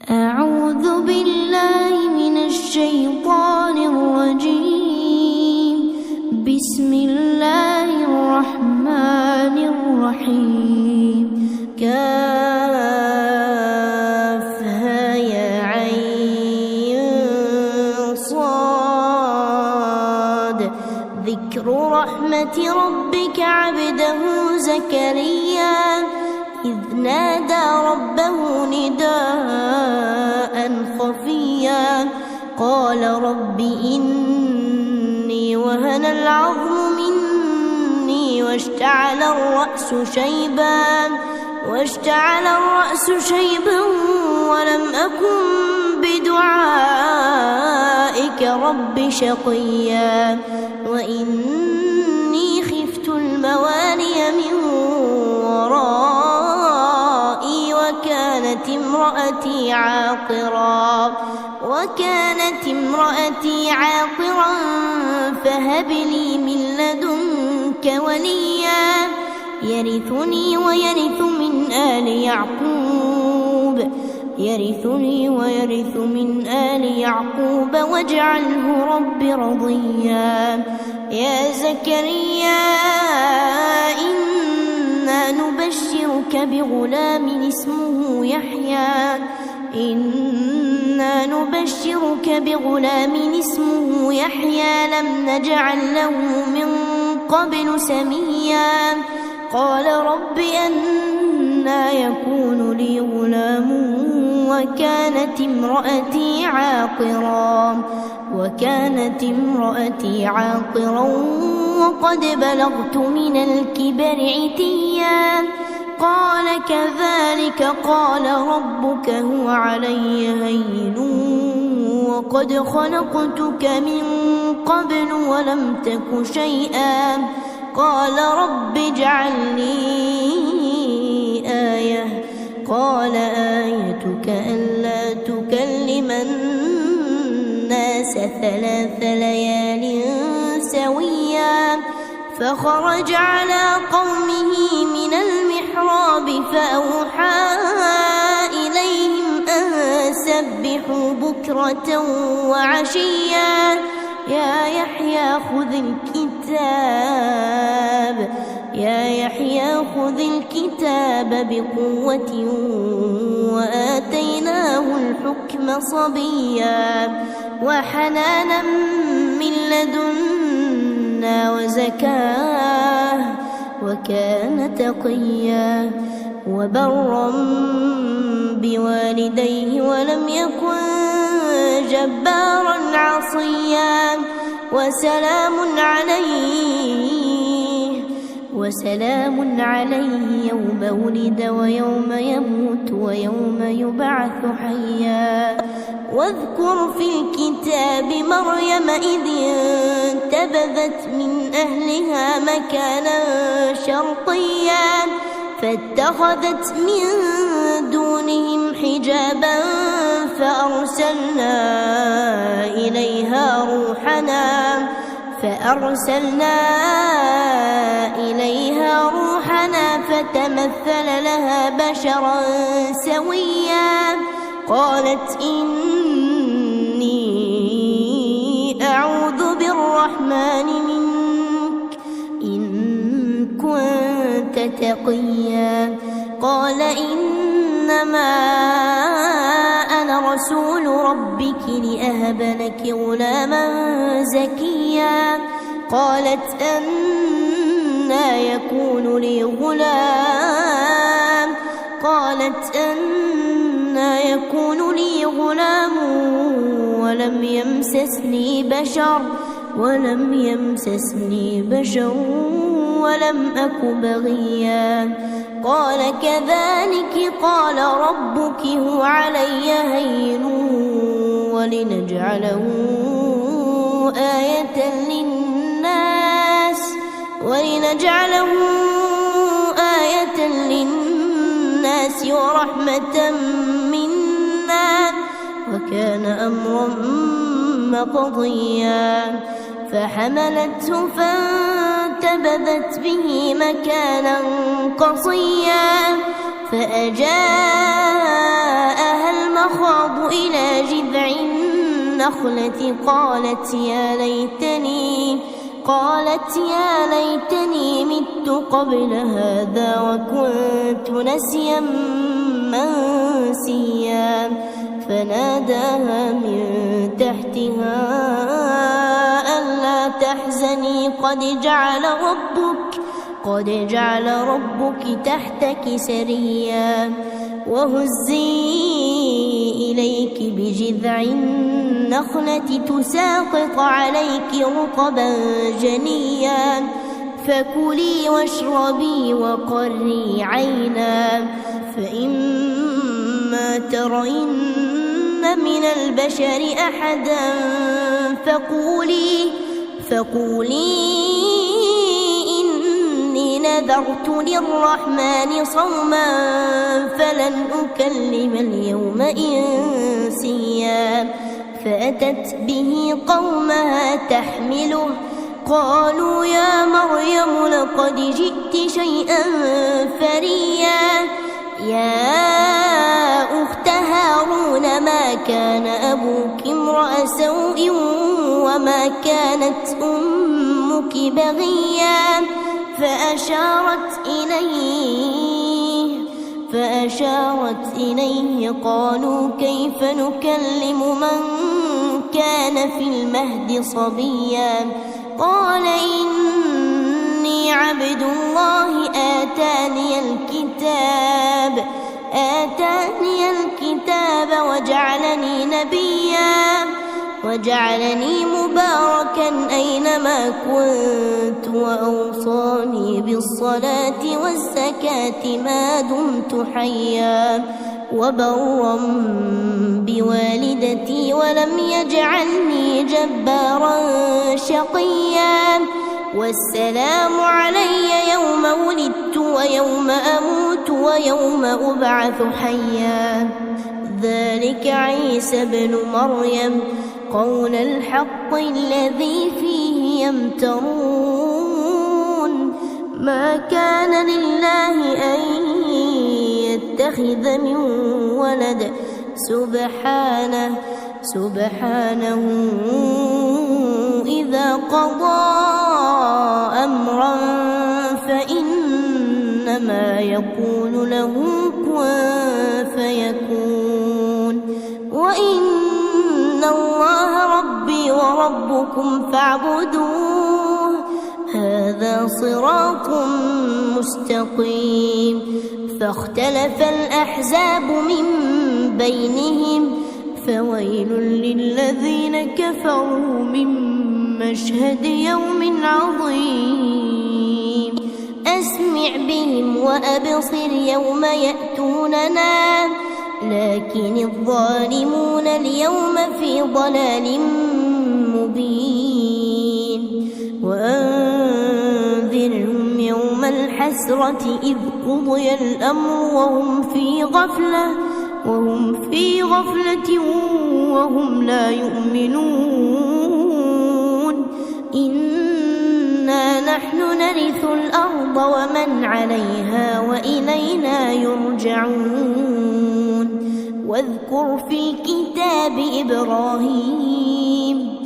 أعوذ بالله من الشيطان الرجيم. بسم الله الرحمن الرحيم. كافها يا عين صاد. ذكر رحمة ربك عبده زكريا إذ نادى ربه نداء خفيا قال رب إني وهن العظم مني واشتعل الرأس شيبا ولم أكن بدعائك رب شقيا وإني خفت الموالي من ورائي وكانت امرأتي عاقرا فهب لي من لدنك وليا يرثني ويرث من آل يعقوب واجعله رب رضيا. يا زكريا إنا نبشرك بغلام اسمه يحيى لم نجعل له من قبل سميا. قال رب أنى يكون لي غلام وكانت امرأتي عاقرا وقد بلغت من الكبر عتيا. قال كذلك قال ربك هو علي هين وقد خلقتك من قبل ولم تك شيئا. قال رب اجعل لي آية. قال آيتك ألا تكلم الناس 3 ليال سويا. فخرج على قومه من المحراب فأوحى إليهم أن سبحوا بكرة وعشيا. يا يحيى خذ الكتاب بقوة وآتيناه الحكم صبيا وحنانا من لدنا وزكاة وكان تقيا وبرا بوالديه ولم يكن جبارا عصيا. وسلام عليه يوم ولد ويوم يموت ويوم يبعث حيا. واذكر في الكتاب مريم إذ انتبذت من أهلها مكانا شرقيا فاتخذت من دونهم حجابا فأرسلنا إليها روحنا فتمثل لها بشرا سويا. قالت إني أعوذ بالرحمن منك إن كنت تقيا. قال إنما أنا رسول ربك لأهب لك غلاما زكيا. قالت أنى يكون لي غلام ولم يمسسني بشر ولم أك بغيا. قال كذلك قال ربك هو علي هين ولنجعله آية للناس ورحمة منا وكان أمرا مقضيا. فحملته فانتبذت به مكانا قصيا فأجاءها المخاض المخاض إلى جذع النخلة قالت يا ليتني مت قبل هذا وكنت نسيا منسيا فناداها من تحتها ألا تحزني قد جعل ربك تحتك سريا وهزي إليك بجذع النخلة تساقط عليك رطبا جنيا فكلي واشربي وقري عينا فإما ترين من البشر أحدا فقولي إني نذرت للرحمن صوما فلن أكلم اليوم إنسيا فأتت به قومها تحمله قالوا يا مريم لقد جئت شيئا فريا يا أخت هارون ما كان أبوك امرأ سوء وما كانت أمك بغيا فأشارت إليه قالوا كيف نكلم من كان في المهد صبيا قال إني عبد الله آتاني الكتاب وجعلني نبيا وجعلني مباركا أينما كنت وأوصاني بالصلاة والزكاة ما دمت حيا وبرا بوالدتي ولم يجعلني جبارا شقيا والسلام علي يوم ولدت ويوم أموت ويوم أبعث حيا ذلك عيسى ابن مريم قول الحق الذي فيه يمترون ما كان لله أن يتخذ من ولد سبحانه إذا قضى أمرا فإنما يقول له كن فيكون وإن الله ربي وربكم فاعبدوه هذا صراط مستقيم فاختلف الأحزاب من بينهم فويل للذين كفروا من مشهد يوم عظيم أسمع بهم وأبصر يوم يأتوننا لكن الظالمون اليوم في ضلال مبين وأنذرهم يوم الحسرة إذ قضي الأمر وهم في غفلة وهم لا يؤمنون إنا نحن نرث الأرض ومن عليها وإلينا يرجعون واذكر في كتاب إبراهيم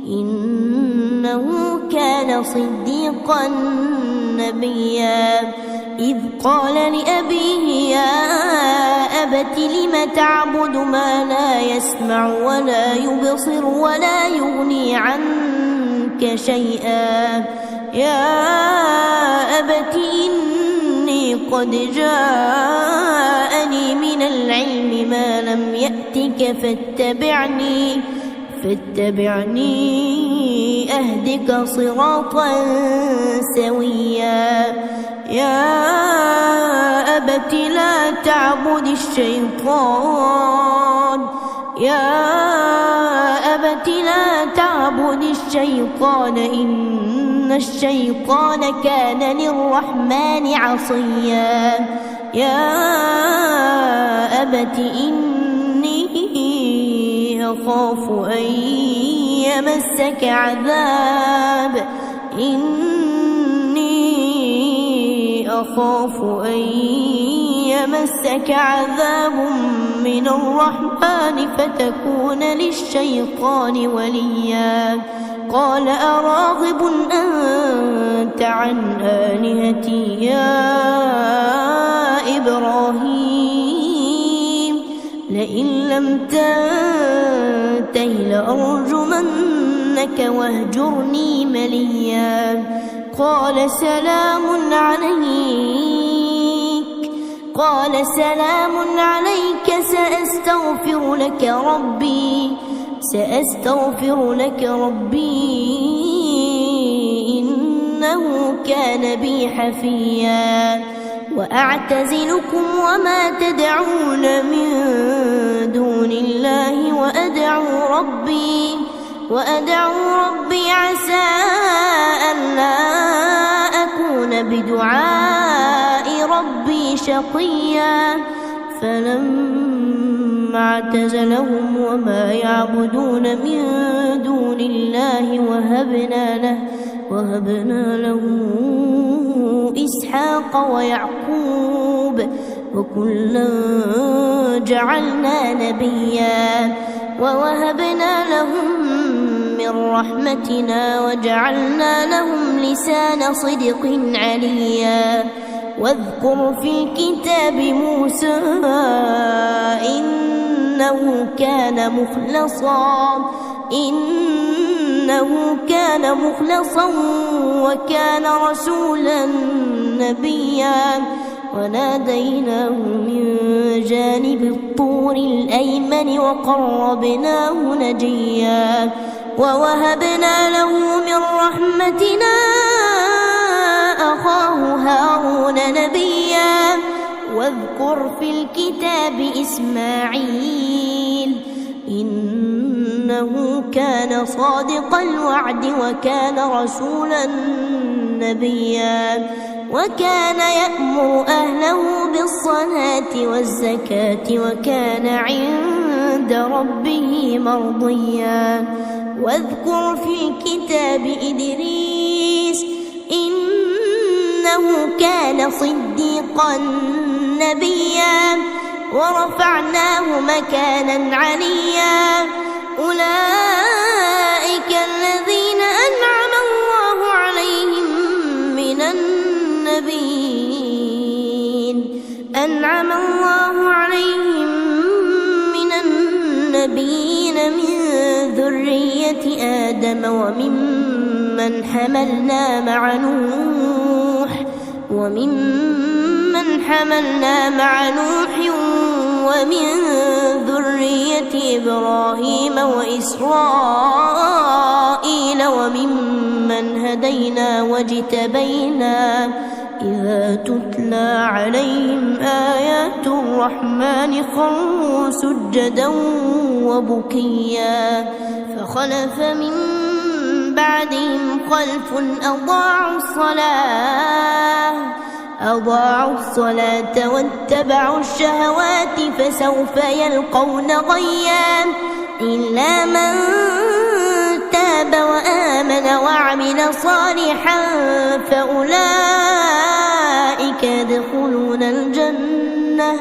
إنه كان صديقا نبيا إذ قال لأبيه يا أبت لم تعبد ما لا يسمع ولا يبصر ولا يغني عنك شيئا يا أبت إني قد جاءني من العلم ما لم يأتك فاتبعني أهدك صراطا سويا يا أبت لا تعبد الشيطان إن الشيطان كان للرحمن عصيا يا أبت إني أخاف أن يمسك عذاب من الرحمن فتكون للشيطان وليا قال أراغب أنت عن آلهتي يا إبراهيم لئن لم تنته لأرجمنك واهجرني مليا قال سلام عليك سأستغفر لك ربي إنه كان بي حفيا وأعتزلكم وما تدعون من دون الله وأدعو ربي عسى ألا أكون بدعاء ربي شقيا فلما اعتزلهم وما يعبدون من دون الله وهبنا له إسحاق ويعقوب وكلا جعلنا نبيا ووهبنا لهم من رحمتنا وجعلنا لهم لسان صدق عليا واذكر في الكتاب موسى إنه كان مخلصا وكان رسولا نبيا وناديناه من جانب الطور الأيمن وقربناه نجيا ووهبنا له من رحمتنا أخاه هارون نبيا واذكر في الكتاب إسماعيل إنه كان صادق الوعد وكان رسولا نبيا وكان يأمر أهله بالصلاة والزكاة وكان عند ربه مرضيا واذكر في الكتاب إدريس إنه كان صديقا نبيا ورفعناه مكانا عليا أولئك الذين أنعم الله عليهم من النبيين من ذرية آدم وممن حملنا مع نوح ومن ذرية إبراهيم وإسرائيل وممن هدينا واجتبينا إذا تتلى عليهم آيات الرحمن خروا سجدا وبكيا فخلف من بعدهم خلف أضاعوا الصلاة واتبعوا الشهوات فسوف يلقون غيا إلا من تاب وآمن وعمل صالحا فأولئك يدخلون الجنة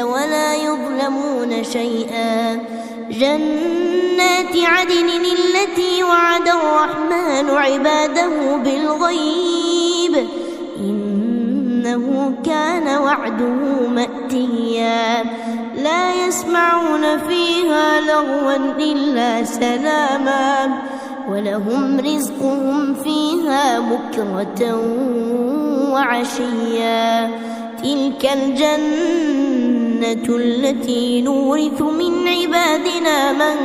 ولا يظلمون شيئا جنات عدن التي وعد الرحمن عباده بالغيب إنه كان وعده مأتيا لا يسمعون فيها لغوا إلا سلاما ولهم رزقهم فيها بكرة وعشيا تلك الجنة التي نورث من عبادنا من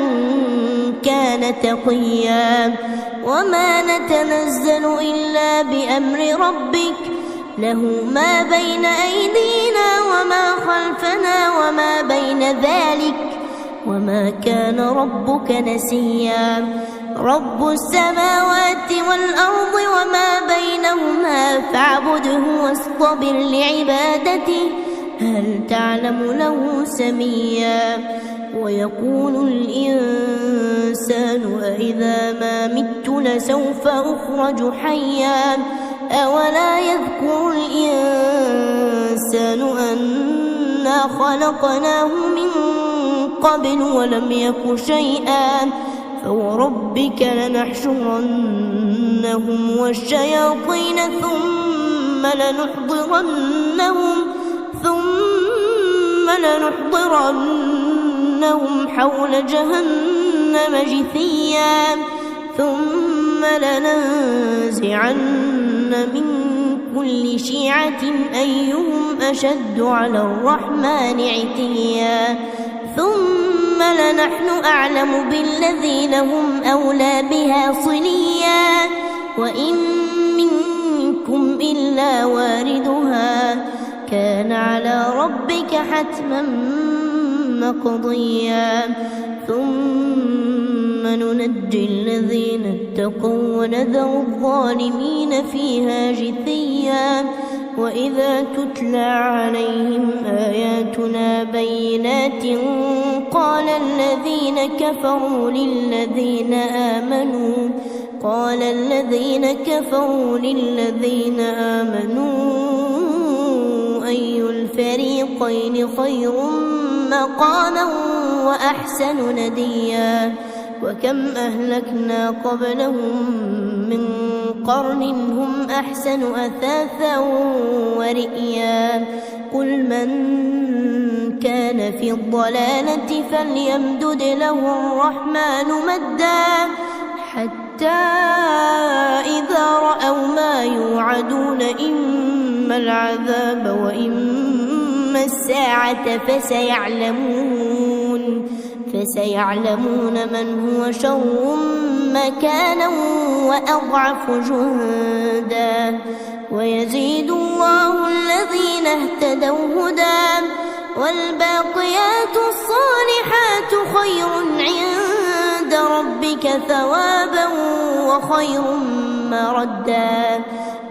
كان تقيا وما نتنزل إلا بأمر ربك له ما بين أيدينا وما خلفنا وما بين ذلك وما كان ربك نسيا رب السماوات والأرض وما بينهما فاعبده واصطبر لعبادته هل تعلم له سميا ويقول الإنسان أإذا ما مت لسوف أخرج حيا أولا يذكر الإنسان أنا خلقناه من قبل ولم يك شيئا فوربك لنحشرنهم والشياطين ثم لنحضرنهم حول جهنم جثيا ثم لننزعن من كل شيعة أيهم أشد على الرحمن عتيا ثم لنحن أعلم بالذين هم أولى بها صليا وإن منكم إلا واردها كان على ربك حتما مقضيا ثم ننجي الذين اتقوا ونذر الظالمين فيها جثيا وإذا تتلى عليهم آياتنا بينات قال الذين كفروا للذين آمنوا أي الفريقين خير مقاما وأحسن نديا وكم أهلكنا قبلهم من قرن هم أحسن أثاثا ورئيا قل من كان في الضلالة فليمدد له الرحمن مدا حتى إذا رأوا ما يوعدون إما العذاب وإما الساعة فسيعلمون من هو شر مكانا وأضعف جندا ويزيد الله الذين اهتدوا هدى والباقيات الصالحات خير عند ربك ثوابا وخير مردا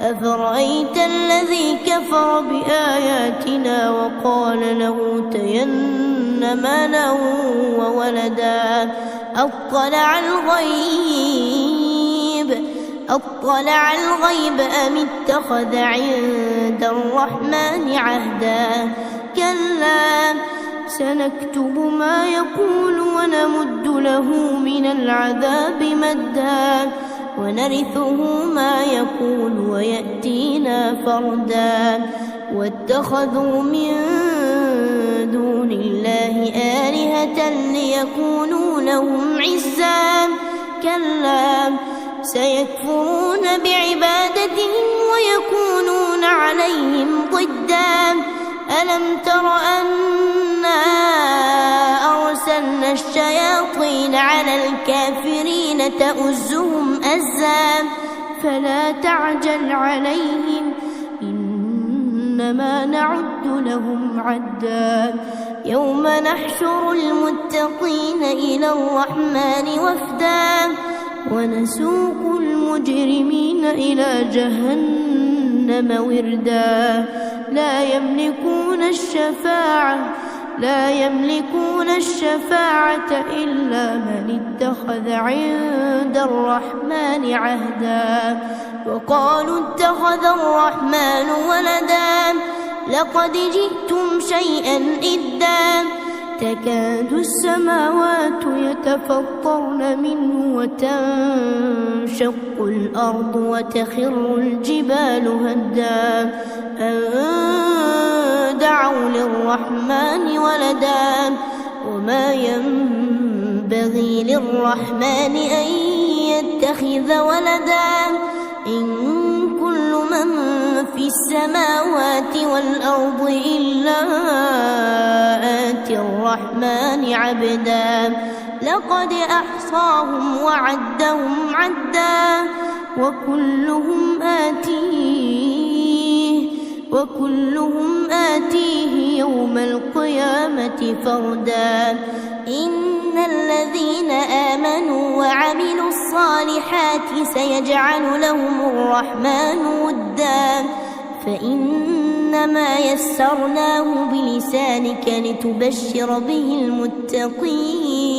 أفرأيت الذي كفر بآياتنا وقال لأوتين مالا وولدا أطلع الغيب أم اتخذ عند الرحمن عهدا كلا سنكتب ما يقول ونمد له من العذاب مدا ونرثه ما يقول ويأتينا فردا واتخذوا من دون الله آلهة ليكونوا لهم عزا كلا سيكفرون بعبادتهم ويكونون عليهم ضدا ألم تر أنا أرسلنا الشياطين على الكافرين تؤزهم أزا فلا تعجل عليهم إنما نعد لهم عدا يوم نحشر المتقين إلى الرحمن وفدا ونسوق المجرمين إلى جهنم وردا لا يملكون الشفاعة إلا من اتخذ عند الرحمن عهدا وقالوا اتخذ الرحمن ولدا لقد جئتم شيئا إدا تكاد السماوات يتفطرن منه وتنشق الأرض وتخر الجبال هدا أن دعوا للرحمن ولدا وما ينبغي للرحمن أن يتخذ ولدا إن كل من في السماوات والأرض إلا آتي الرحمن عبدا لقد أحصاهم وعدهم عدا وكلهم آتيه يوم القيامة فردا إن الذين آمنوا وعملوا الصالحات سيجعل لهم الرحمن ودا فإنما يسرناه بلسانك لتبشر به المتقين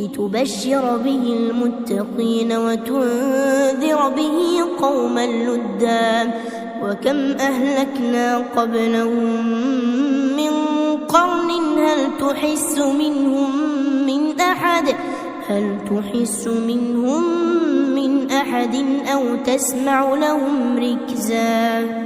لتبشر به المتقين وتنذر به قوما لدا وكم أهلكنا قبلهم من قرن هل تحس منهم من أحد أو تسمع لهم ركزا